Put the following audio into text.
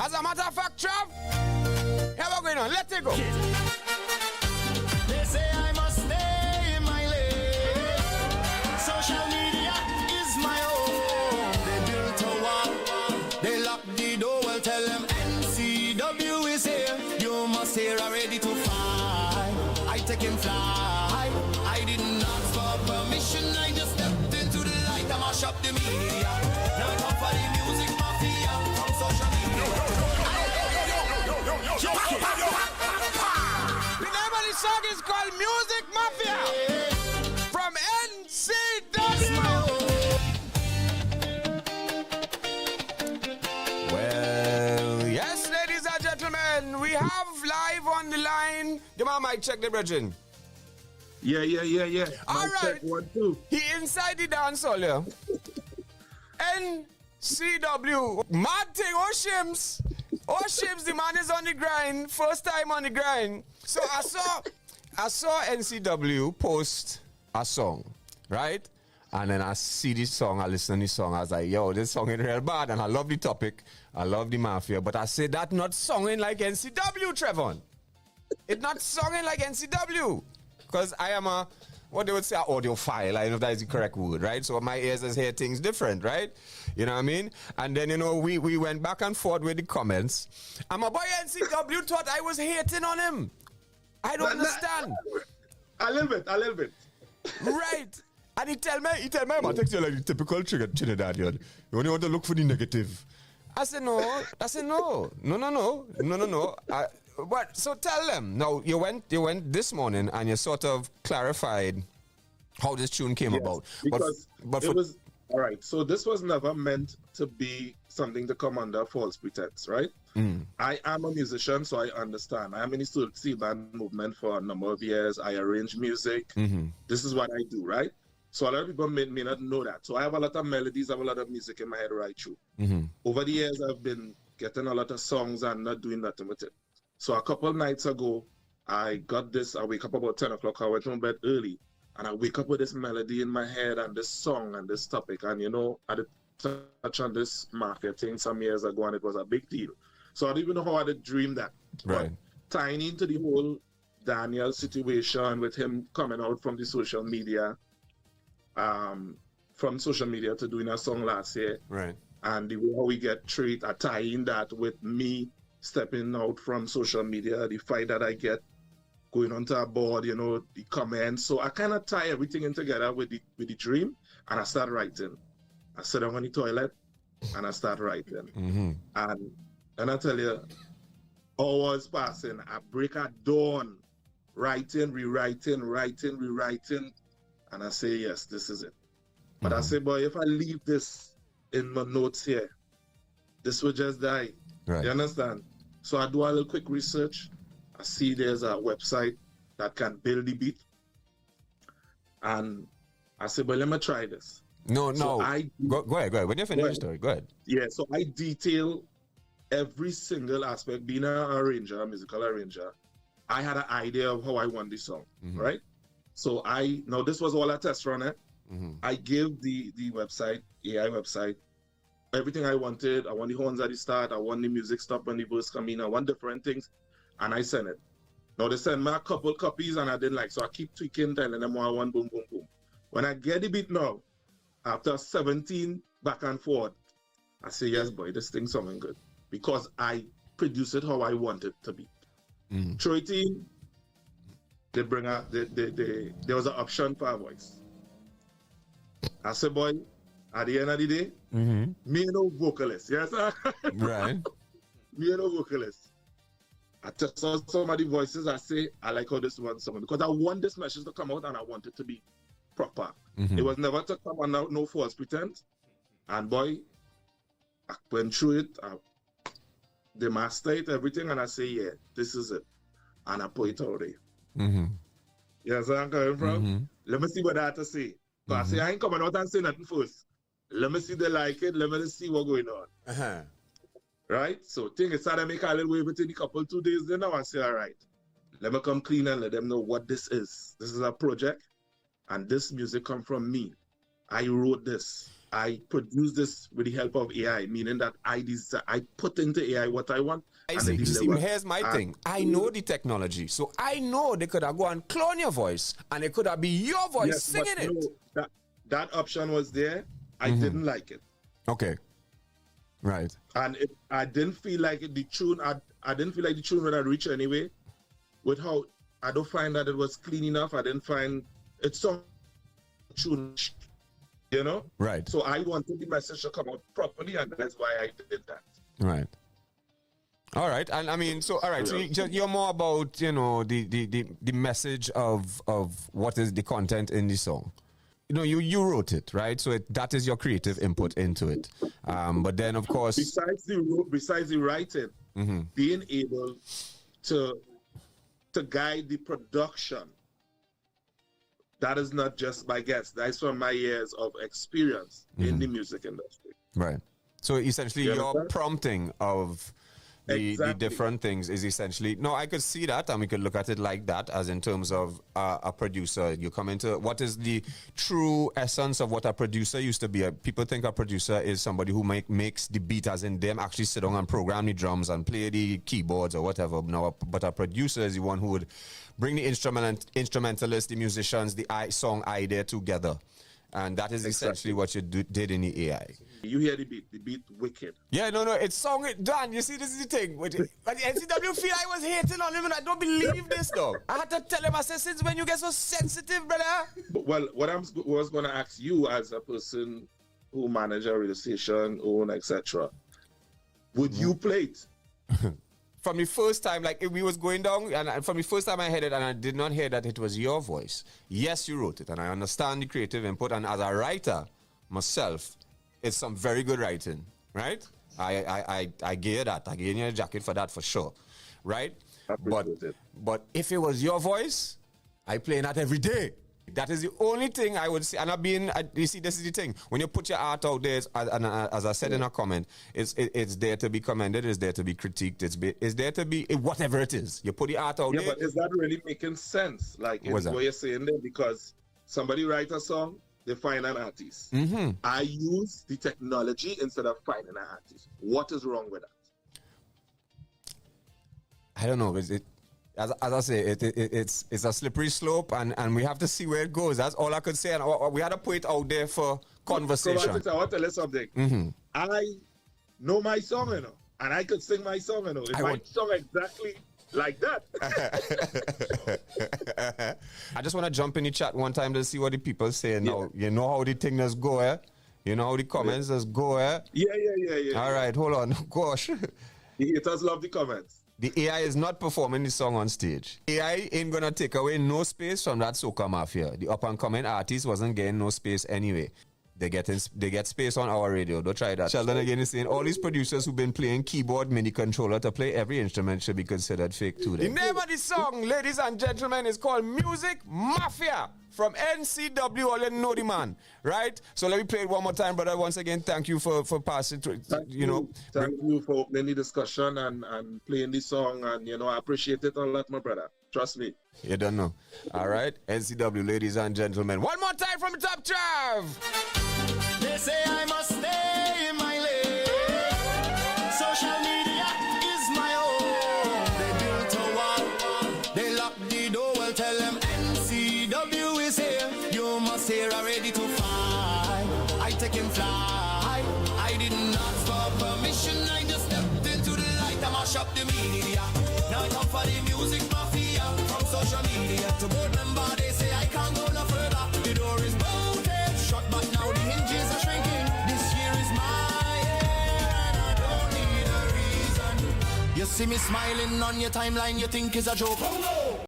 As a matter of fact, Trav, here we're going on. Let it go. They say I must stay in my lane. Social media is my home. They built a wall, they lock the door. Well, tell them NCW is here. You must hear are ready to fight. I take him fly. I didn't ask for permission. I just stepped into the light. I mash up the media. Now come for the music mafia from social media. Remember the song is called Music Mafia from NCW. Well, yes, ladies and gentlemen, we have live on the line. Give my mic check the bridging. Yeah. All Mic right. check, 1, 2. He inside the dance hall, yeah. NCW. Madthing, Shims, the man is on the grind. First time on the grind. So I saw NCW post a song, right? And then I see this song, I listen to this song, I was like, yo, this song is real bad. And I love the topic, I love the Mafia. But I said that not songing like NCW, Trevon. It's not songing like NCW. Because I am a, what they would say, an audiophile. I don't know if that is the correct word, right? So my ears just hear things different, right? You know what I mean? And then, we went back and forth with the comments. And my boy NCW thought I was hating on him. I don't understand. A little bit. Right. And he tell me, I'm text you like the typical Trinidadian. You only want to look for the negative. I said, no. But so tell them. Now, you went this morning and you sort of clarified how this tune came about. Because it was, all right, so this was never meant to be something to come under false pretense, right? I am a musician, so I understand. I am in the steel band movement for a number of years. I arrange music. This is what I do, right? So a lot of people may not know that. So I have a lot of melodies, I have a lot of music in my head right through. Over the years, I've been getting a lot of songs and not doing nothing with it. So a couple of nights ago, I got this. I wake up about 10 o'clock. I went to bed early. And I wake up with this melody in my head and this song and this topic. And, I did touch on this Mafia thing some years ago, and it was a big deal. So I don't even know how I did dream that. Right. But tying into the whole Daniel situation with him coming out from the social media, to doing a song last year. Right. And the way how we get treated, I tie in that with me stepping out from social media, the fight that I get, going onto a board, the comments. So I kind of tie everything in together with the dream, and I start writing. I sit down on the toilet, and I start writing. And I tell you, hours passing, I break at dawn, writing, rewriting, and I say, yes, this is it. But I say, boy, if I leave this in my notes here, this will just die. Right. You understand? So I do a little quick research. I see there's a website that can build the beat. And I say, but let me try this. No. So go ahead. When you finish the story, go ahead. Yeah, so I detail every single aspect. Being a musical arranger, I had an idea of how I want this song, right? So now this was all a test run, eh? I gave the website, AI website, everything I wanted. I want the horns at the start. I want the music stop when the verse come in. I want different things. And I sent it. Now they sent me a couple copies and I didn't like. So I keep tweaking, telling them what I want, boom, boom, boom. When I get the beat now, after 17 back and forth, I say, yes, boy, this thing's something good. Because I produce it how I want it to be. Throw it in, they bring out, there was an option for a voice. I said, boy, at the end of the day, me no vocalist. Yes, sir? Right. Me no vocalist. I test out some of the voices. I say, I like how this one's song because I want this message to come out and I want it to be proper. It was never to come on no false pretense. And boy, I went through it. They master it, everything, and I say, yeah, this is it. And I put it out there. Yes, where I'm coming from? Let me see what I have to say. So I say, I ain't coming out and say nothing first. Let me see they like it. Let me see what's going on. Right? So things started to make a little way within a couple 2 days. Then I say, all right, let me come clean and let them know what this is. This is a project, and this music come from me. I wrote this. I produce this with the help of AI, meaning that I put into AI what I want. I and see. they You see, deliver. here's my And- thing. I know the technology. So I know they could have go and clone your voice and it could have be your voice Yes, singing but it. no, that option was there. I Mm-hmm. didn't like it. Okay. Right. And I didn't feel like the tune, I didn't feel like the tune would have reached anyway. With how, I don't find that it was clean enough. I didn't find it so tune, you know? Right. So I wanted the message to come out properly, and that's why I did that. Right. All right. And I mean, so all right. So you're more about, you know, the message of what is the content in the song. You know, you wrote it, right? So that is your creative input into it. But then, of course, Besides the writing, being able to guide the production, that is not just my guess. That's from my years of experience in the music industry. right. So essentially, You your understand? prompting of the Exactly. different things is essentially, no, I could see that, and we could look at it like that, as in terms of a producer. You come into what is the true essence of what a producer used to be. People think a producer is somebody who makes the beat, as in them actually sit down and program the drums and play the keyboards or whatever. No, but a producer is the one who would bring the instrumentalists, the musicians, the song idea together. And that is essentially what you did in the AI. You hear the beat wicked. Yeah, no, it's song. Dan, you see, this is the thing. But the NCW feel I was hating on him, and I don't believe this, dog. I had to tell him, I said, since when you get so sensitive, brother? Well, what I was going to ask you as a person who manage a radio station, own, etc., would you play it? From the first time, like, we was going down, and from the first time I heard it, and I did not hear that it was your voice. Yes, you wrote it, and I understand the creative input, and as a writer, myself, it's some very good writing, right? I gear that. I gear you a jacket for that for sure, right? Appreciate it. But if it was your voice, I play that every day. That is the only thing I would say. And you see, this is the thing. When you put your art out there, as I said in a comment, it's there to be commended, it's there to be critiqued, it's there to be whatever it is. You put the art out Yeah, there. but is that really making sense? Like, What's is that? what you're saying there? Because somebody write a song, they find an artist. Mm-hmm. I use the technology instead of finding an artist. What is wrong with that? I don't know. As I say, it's a slippery slope, and we have to see where it goes. That's all I could say. And we had to put it out there for conversation. So I want to tell you something. I know my song, you know, and I could sing my song, you know. If my song exactly like that. I just want to jump in the chat one time to see what the people say. Now, you know how the thing does go, eh? You know how the comments does go, eh? Yeah. All right, hold on. Gosh. The haters love the comments. The AI is not performing the song on stage. AI ain't gonna take away no space from that soca mafia. The up-and-coming artist wasn't getting no space anyway. They get space on our radio. Don't try that. Sheldon again is saying all these producers who've been playing keyboard, MIDI controller to play every instrument should be considered fake too. The name of the song, ladies and gentlemen, is called Music Mafia from NCW. All you know the man, right? So let me play it one more time, brother. Once again, thank you for passing through. Thank you for opening the discussion and playing the song, and you know I appreciate it a lot, my brother. Trust me. You don't know. All right, NCW, ladies and gentlemen. One more time from the top, Trav. They say I must stay in my lane. Social media is my home. They built a wall, they lock the door. Well, tell them NCW is here. You must hear are ready to fly. I take him fly. I didn't ask for permission. I just stepped into the light. I mash up the media. Now I come for the music mafia. From social media to board member, they say I can't go no further. The door is bolted shut, but now the hinges are shrinking. This year is my year, and I don't need a reason. You see me smiling on your timeline, you think it's a joke.